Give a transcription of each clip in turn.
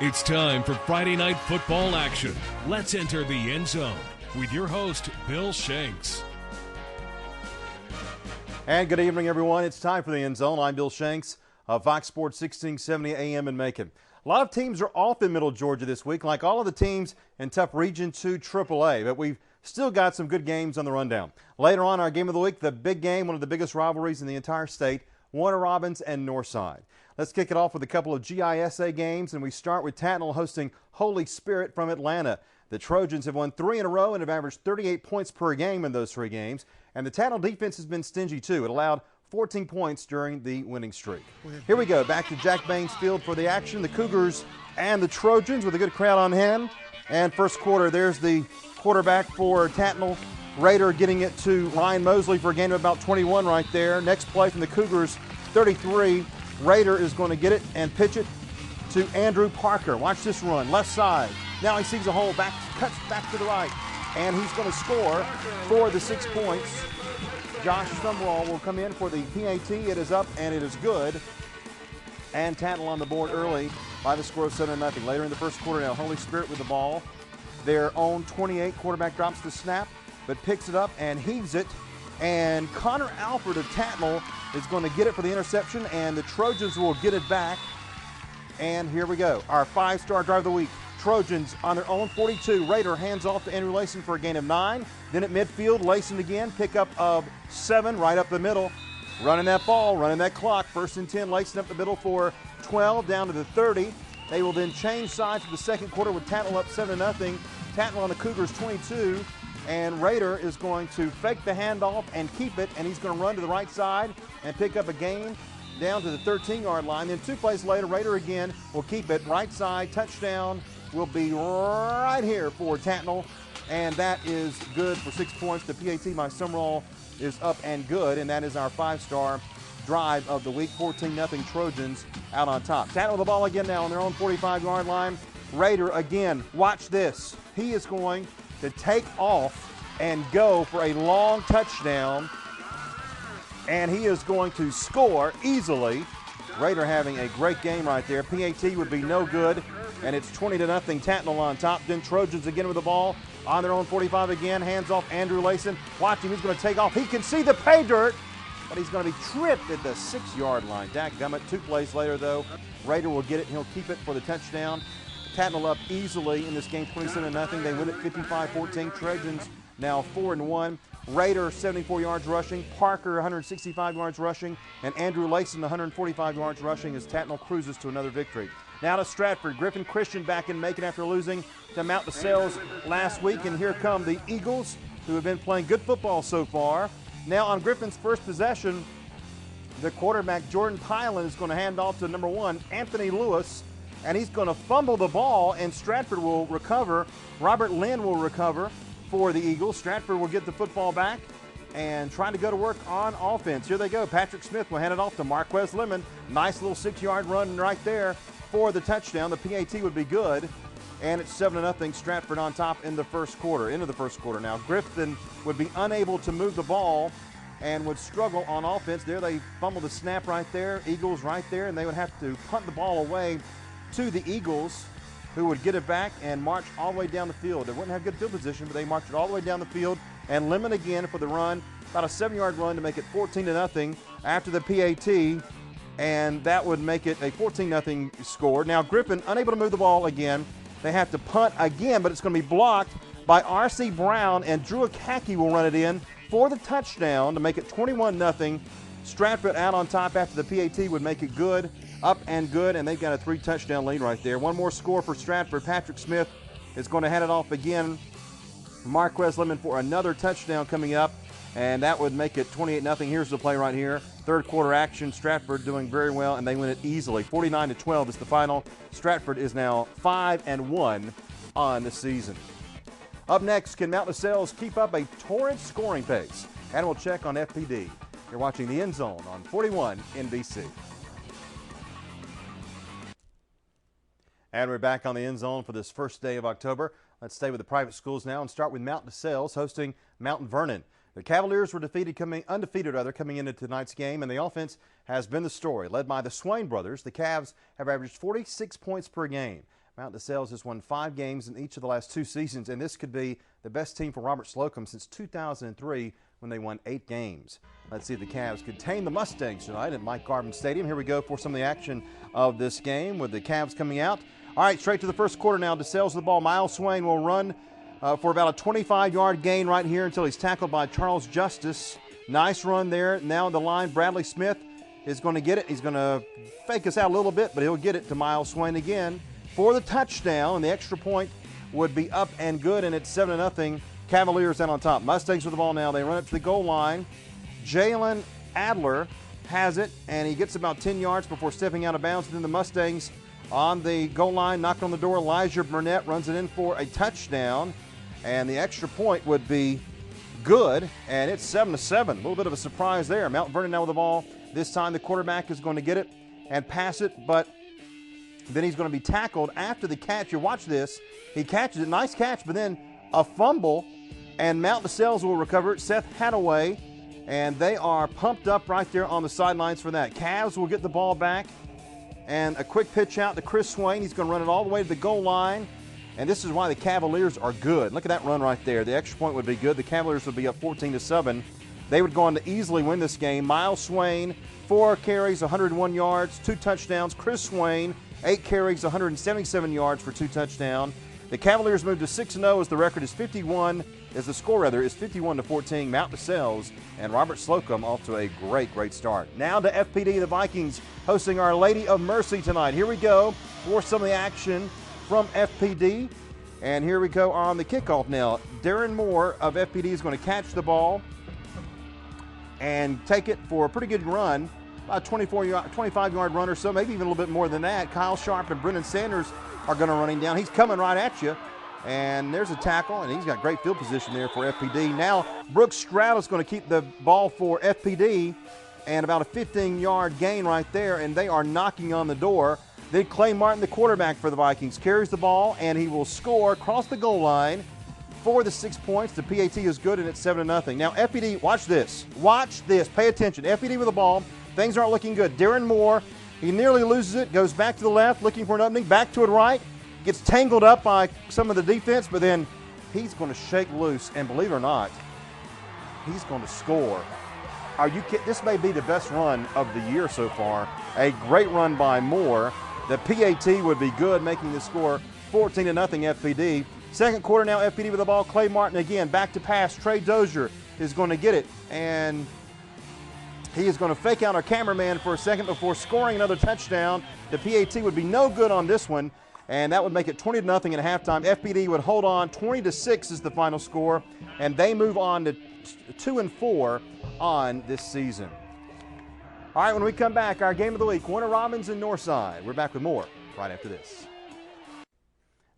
It's time for Friday night football action. Let's enter the end zone with your host, Bill Shanks. And good evening, everyone. It's time for the end zone. I'm Bill Shanks of Fox Sports 1670 AM in Macon. A lot of teams are off in Middle Georgia this week, like all of the teams in tough Region 2 AAA, but we've still got some good games on the rundown. Later on, our game of the week, the big game, one of the biggest rivalries in the entire state, Warner Robins and Northside. Let's kick it off with a couple of GISA games, and we start with Tattnall hosting Holy Spirit from Atlanta. The Trojans have won 3 in a row and have averaged 38 points per game in those 3 games, and the Tattnall defense has been stingy too. It allowed 14 points during the winning streak. Here we go, back to Jack Baines Field for the action. The Cougars and the Trojans with a good crowd on hand. And first quarter, there's the quarterback for Tattnall, Raider, getting it to Ryan Mosley for a gain of about 21 right there. Next play from the Cougars, 33. Raider is going to get it and pitch it to Andrew Parker. Watch this run, left side. Now he sees a hole, cuts back to the right, and he's going to score for the 6 points. Josh Sumrall will come in for the PAT. It is up and it is good. And Tattnall on the board early by the score of 7-0. Later in the first quarter now, Holy Spirit with the ball. Their own 28 quarterback drops the snap, but picks it up and heaves it. And Connor Alford of Tattnall is going to get it for the interception, and the Trojans will get it back. And here we go, our 5-star drive of the week. Trojans on their own 42. Raider hands off to Andrew Layson for a gain of 9. Then at midfield, Layson again, pickup of 7 right up the middle. Running that ball, running that clock. 1st and 10, Layson up the middle for 12, down to the 30. They will then change sides for the second quarter with Tattnall up 7-0. Tattnall on the Cougars 22. And Raider is going to fake the handoff and keep it, and he's going to run to the right side and pick up a gain down to the 13-yard line. Then 2 plays later, Raider again will keep it right side. Touchdown will be right here for Tattnall, and that is good for 6 points. The PAT by Sumrall is up and good, and that is our 5-star drive of the week. 14-0 Trojans out on top. Tattnall the ball again now on their own 45-yard line. Raider again, watch this. He is going to take off and go for a long touchdown, and he is going to score easily. Raider having a great game right there. PAT would be no good, and it's 20-0 Tattnall on top. Then Trojans again with the ball on their own 45 again. Hands off Andrew Layson. Watch him, he's going to take off. He can see the pay dirt, but he's going to be tripped at the 6-yard line. Dadgummit. 2 plays later, though, Raider will get it, and he'll keep it for the touchdown. Tattnall up easily in this game, 27-0. They win it 55-14. Trojans now 4-1. Raider 74 yards rushing, Parker 165 yards rushing, and Andrew Layson 145 yards rushing as Tattnall cruises to another victory. Now to Stratford. Griffin Christian back in Macon after losing to Mount DeSales last week, and here come the Eagles, who have been playing good football so far. Now on Griffin's first possession, the quarterback Jordan Pylan is going to hand off to number 1, Anthony Lewis, and he's going to fumble the ball, and Stratford will recover. Robert Lynn will recover for the Eagles. Stratford will get the football back and trying to go to work on offense. Here they go. Patrick Smith will hand it off to Marquez Lemon. Nice little 6-yard run right there for the touchdown. The PAT would be good, and it's 7-0 Stratford on top in the first quarter. Into the first quarter now. Griffin would be unable to move the ball and would struggle on offense. There they fumbled the snap right there. Eagles right there, and they would have to punt the ball away to the Eagles, who would get it back and march all the way down the field. They wouldn't have good field position, but they marched it all the way down the field. And Lemon again for the run, about a 7-yard run to make it 14-0 after the PAT, and that would make it a 14-0 score. Now Griffin unable to move the ball again. They have to punt again, but it's going to be blocked by R.C. Brown, and Drew Akaki will run it in for the touchdown to make it 21-0. Stratford out on top after the PAT would make it good. Up and good, and they've got a 3-touchdown lead right there. One more score for Stratford. Patrick Smith is going to hand it off again. Marquez Lemon for another touchdown coming up, and that would make it 28-0. Here's the play right here. Third quarter action. Stratford doing very well, and they win it easily. 49-12 is the final. Stratford is now 5-1 on the season. Up next, can Mount DeSales keep up a torrid scoring pace? And we'll check on FPD. You're watching The End Zone on 41 NBC. And we're back on the End Zone for this first day of October. Let's stay with the private schools now and start with Mount DeSales hosting Mount Vernon. The Cavaliers were undefeated coming into tonight's game, and the offense has been the story. Led by the Swain brothers, the Cavs have averaged 46 points per game. Mount DeSales has won 5 games in each of the last 2 seasons, and this could be the best team for Robert Slocum since 2003 when they won 8 games. Let's see if the Cavs could tame the Mustangs tonight at Mike Garvin Stadium. Here we go for some of the action of this game with the Cavs coming out. All right, straight to the first quarter now. DeSales with the ball. Miles Swain will run for about a 25-yard gain right here until he's tackled by Charles Justice. Nice run there. Now on the line, Bradley Smith is going to get it. He's going to fake us out a little bit, but he'll get it to Miles Swain again for the touchdown, and the extra point would be up and good, and it's 7-0. Cavaliers out on top. Mustangs with the ball now. They run it to the goal line. Jalen Adler has it, and he gets about 10 yards before stepping out of bounds. And then the Mustangs on the goal line, knocking on the door. Elijah Burnett runs it in for a touchdown, and the extra point would be good, and it's 7-7. A little bit of a surprise there. Mount Vernon now with the ball. This time the quarterback is going to get it and pass it, but then he's going to be tackled after the catch. You watch this. He catches it. Nice catch, but then a fumble, and Mount DeSales will recover it. Seth Hadaway, and they are pumped up right there on the sidelines for that. Cavs will get the ball back, and a quick pitch out to Chris Swain. He's going to run it all the way to the goal line, and this is why the Cavaliers are good. Look at that run right there. The extra point would be good. The Cavaliers would be up 14-7. They would go on to easily win this game. Miles Swain, 4 carries, 101 yards, 2 touchdowns. Chris Swain, 8 carries, 177 yards for 2 touchdowns. The Cavaliers move to 6-0 as the record is 51-14. Mount DeSales and Robert Slocum off to a great start. Now to FPD, the Vikings hosting Our Lady of Mercy tonight. Here we go for some of the action from FPD. And here we go on the kickoff now. Darren Moore of FPD is going to catch the ball and take it for a pretty good run. About a 25-yard run or so, maybe even a little bit more than that. Kyle Sharp and Brennan Sanders are going to run him down. He's coming right at you, and there's a tackle, and he's got great field position there for FPD. Now, Brooks Stroud is going to keep the ball for FPD, and about a 15-yard gain right there, and they are knocking on the door. Then Clay Martin, the quarterback for the Vikings, carries the ball, and he will score across the goal line for the 6 points. The PAT is good, and it's 7-0. Now, FPD, watch this. Watch this. Pay attention. FPD with the ball. Things aren't looking good. Darren Moore, he nearly loses it, goes back to the left, looking for an opening, back to it right, gets tangled up by some of the defense, but then he's going to shake loose, and believe it or not, he's going to score. Are you kidding? This may be the best run of the year so far. A great run by Moore. The PAT would be good, making the score 14-0 FPD. Second quarter now, FPD with the ball. Clay Martin again, back to pass. Trey Dozier is going to get it, and he is going to fake out our cameraman for a second before scoring another touchdown. The PAT would be no good on this one, and that would make it 20-0 at halftime. FPD would hold on. 20-6 is the final score, and they move on to 2-4 on this season. All right, when we come back, our game of the week, Warner Robins and Northside. We're back with more right after this.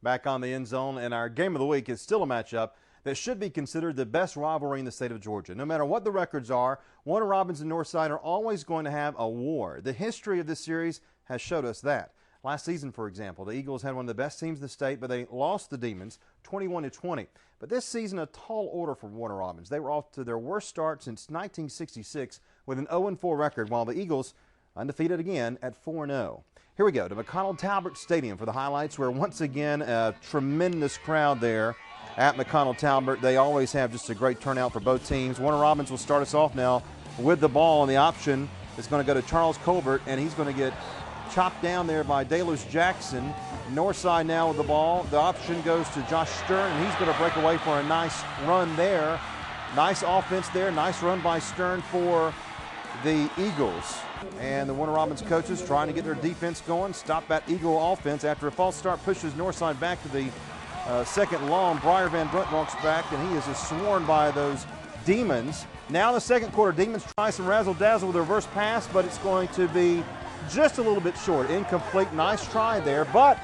Back on the end zone, and our game of the week is still a matchup that should be considered the best rivalry in the state of Georgia. No matter what the records are, Warner Robins and Northside are always going to have a war. The history of this series has showed us that. Last season, for example, the Eagles had one of the best teams in the state, but they lost the Demons 21-20. But this season, a tall order for Warner Robins. They were off to their worst start since 1966 with an 0-4 record, while the Eagles undefeated again at 4-0. Here we go to McConnell Talbert Stadium for the highlights, where once again a tremendous crowd there at McConnell Talbert. They always have just a great turnout for both teams. Warner Robins will start us off now with the ball, and the option is going to go to Charles Colbert, and he's going to get chopped down there by Dalus Jackson. Northside now with the ball. The option goes to Josh Stern, and he's going to break away for a nice run there. Nice offense there. Nice run by Stern for the Eagles. And the Warner Robins coaches trying to get their defense going. Stop that Eagle offense after a false start pushes Northside back to the second long. Briar Van Brunt walks back, and he is just sworn by those Demons. Now in the second quarter, Demons try some razzle-dazzle with a reverse pass, but it's going to be just a little bit short. Incomplete. Nice try there, but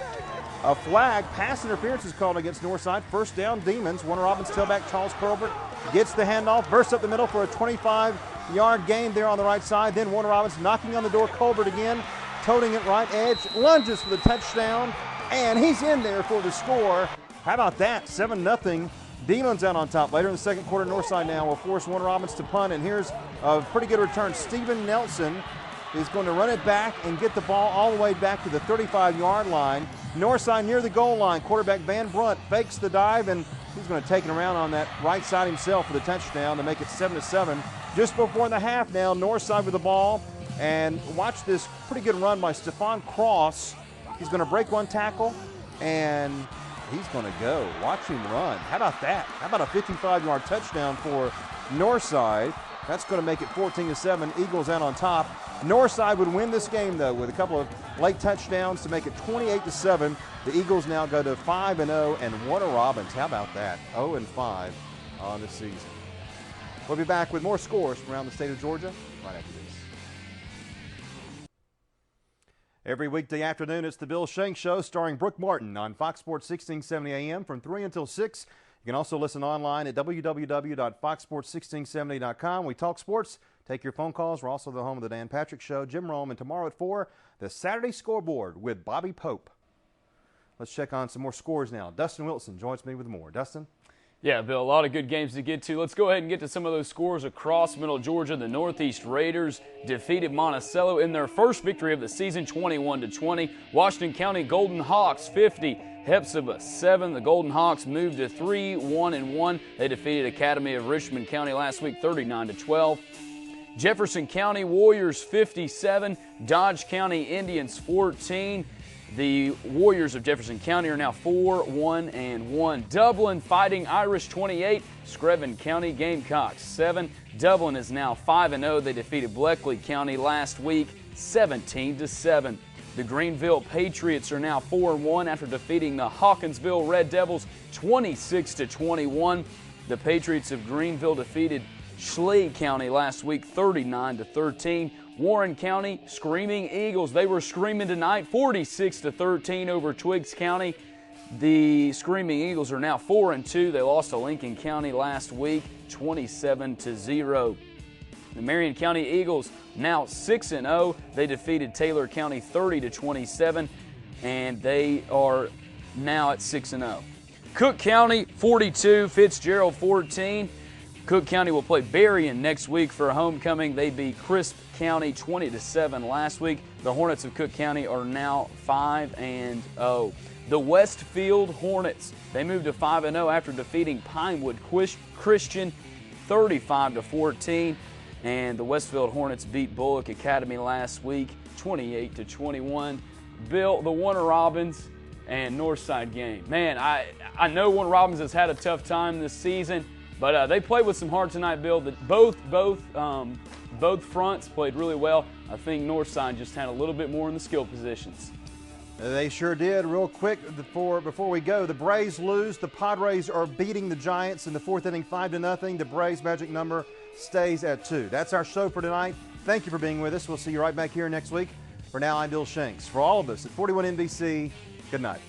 a flag. Pass interference is called against Northside. First down, Demons. Warner Robins tailback Charles Colbert gets the handoff, bursts up the middle for a 25-yard gain there on the right side. Then Warner Robins knocking on the door. Colbert again, toting it right edge, lunges for the touchdown, and he's in there for the score. How about that? 7-0. Demons out on top. Later in the second quarter, Northside now will force Warner Robins to punt, and here's a pretty good return. Steven Nelson is going to run it back and get the ball all the way back to the 35-yard line. Northside near the goal line. Quarterback Van Brunt fakes the dive, and he's going to take it around on that right side himself for the touchdown to make it 7-7. Just before the half now, Northside with the ball. And watch this pretty good run by Stephon Cross. He's going to break one tackle, and he's going to go. Watch him run. How about that? How about a 55-yard touchdown for Northside? That's going to make it 14-7. Eagles out on top. Northside would win this game, though, with a couple of late touchdowns to make it 28-7. The Eagles now go to 5-0 and Warner Robins. How about that? 0-5 on the season. We'll be back with more scores from around the state of Georgia right after this. Every weekday afternoon, it's the Bill Shanks Show starring Brooke Martin on Fox Sports 1670 AM from 3 until 6. You can also listen online at www.foxsports1670.com. We talk sports, take your phone calls. We're also the home of the Dan Patrick Show. Jim Rome, and tomorrow at 4, the Saturday Scoreboard with Bobby Pope. Let's check on some more scores now. Dustin Wilson joins me with more. Dustin? Yeah, Bill, a lot of good games to get to. Let's go ahead and get to some of those scores across Middle Georgia. The Northeast Raiders defeated Monticello in their first victory of the season, 21-20. Washington County Golden Hawks 50, Hepzibah 7. The Golden Hawks moved to 3-1-1. They defeated Academy of Richmond County last week, 39-12. Jefferson County Warriors 57, Dodge County Indians 14. The Warriors of Jefferson County are now 4-1-1. Dublin Fighting Irish 28, Screven County Gamecocks 7. Dublin is now 5-0. They defeated Bleckley County last week 17-7. The Greenville Patriots are now 4-1 after defeating the Hawkinsville Red Devils 26-21. The Patriots of Greenville defeated Schley County last week 39-13. Warren County Screaming Eagles, they were screaming tonight, 46-13 over Twiggs County. The Screaming Eagles are now 4-2. They lost to Lincoln County last week, 27-0. The Marion County Eagles now 6-0. They defeated Taylor County 30-27, and they are now at 6-0. Cook County 42, Fitzgerald 14. Cook County will play Berrien next week for a homecoming. They beat Crisp County 20-7 last week. The Hornets of Cook County are now 5-0. The Westfield Hornets, they moved to 5-0 after defeating Pinewood Christian 35-14. And the Westfield Hornets beat Bullock Academy last week 28-21. Bill, the Warner Robins and Northside game. Man, I know Warner Robins has had a tough time this season, but they played with some heart tonight, Bill. Both fronts played really well. I think Northside just had a little bit more in the skill positions. They sure did. Real quick before we go, the Braves lose. The Padres are beating the Giants in the fourth inning 5-0. The Braves' magic number stays at 2. That's our show for tonight. Thank you for being with us. We'll see you right back here next week. For now, I'm Bill Shanks. For all of us at 41 NBC, good night.